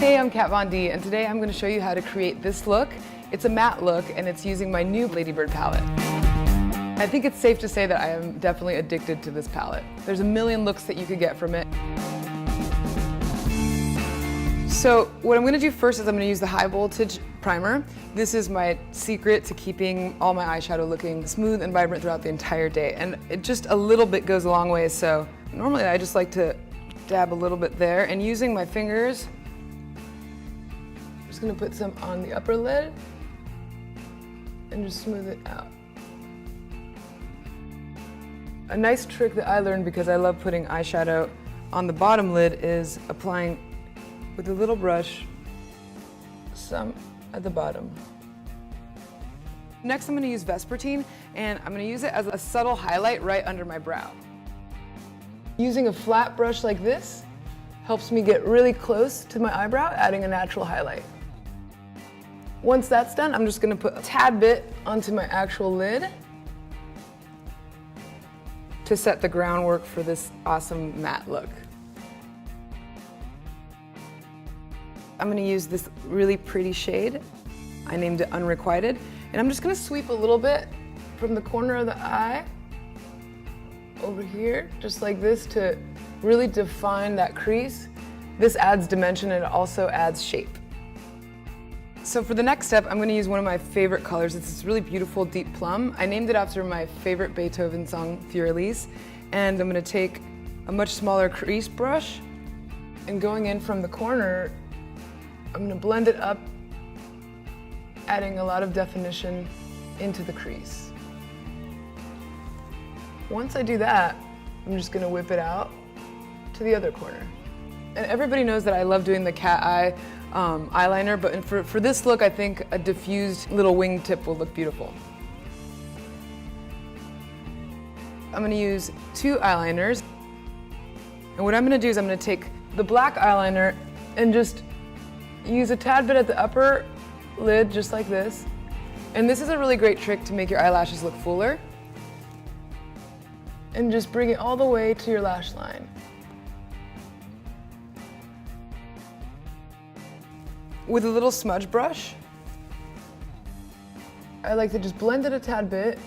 Hey, I'm Kat Von D, and today I'm going to show you how to create this look. It's a matte look, and it's using my new Ladybird palette. I think it's safe to say that I am definitely addicted to this palette. There's a million looks that you could get from it. So what I'm going to do first is I'm going to use the high voltage primer. This is my secret to keeping all my eyeshadow looking smooth and vibrant throughout the entire day. And it just a little bit goes a long way, so normally I just like to dab a little bit there, and using my fingers, I'm just going to put some on the upper lid and just smooth it out. A nice trick that I learned because I love putting eyeshadow on the bottom lid is applying with a little brush some at the bottom. Next I'm going to use Vespertine, and I'm going to use it as a subtle highlight right under my brow. Using a flat brush like this helps me get really close to my eyebrow, adding a natural highlight. Once that's done, I'm just going to put a tad bit onto my actual lid to set the groundwork for this awesome matte look. I'm going to use this really pretty shade. I named it Unrequited, and I'm just going to sweep a little bit from the corner of the eye over here, just like this, to really define that crease. This adds dimension and it also adds shape. So for the next step, I'm going to use one of my favorite colors. It's this really beautiful deep plum. I named it after my favorite Beethoven song, Fur Elise, and I'm going to take a much smaller crease brush, and going in from the corner, I'm going to blend it up, adding a lot of definition into the crease. Once I do that, I'm just going to whip it out to the other corner. And everybody knows that I love doing the cat eye eyeliner, but for this look, I think a diffused little wingtip will look beautiful. I'm going to use two eyeliners, and what I'm going to do is I'm going to take the black eyeliner and just use a tad bit at the upper lid, just like this. And this is a really great trick to make your eyelashes look fuller. And just bring it all the way to your lash line. With a little smudge brush, I like to just blend it a tad bit.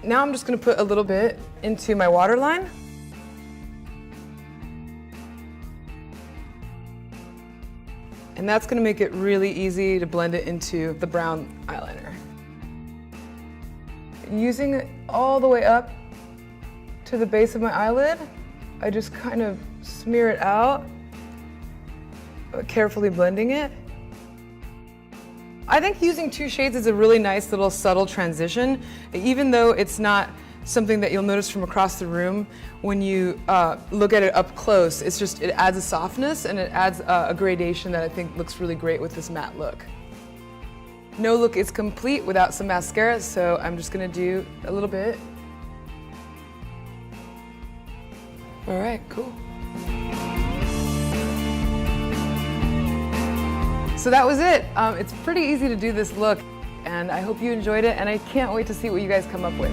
Now I'm just going to put a little bit into my waterline. And that's going to make it really easy to blend it into the brown eyeliner. Using it all the way up to the base of my eyelid, I just kind of smear it out, carefully blending it. I think using two shades is a really nice little subtle transition, even though it's not something that you'll notice from across the room when you look at it up close. It's just, it adds a softness and it adds a gradation that I think looks really great with this matte look. No look is complete without some mascara, so I'm just gonna do a little bit. All right, cool. So that was it. It's pretty easy to do this look, and I hope you enjoyed it, and I can't wait to see what you guys come up with.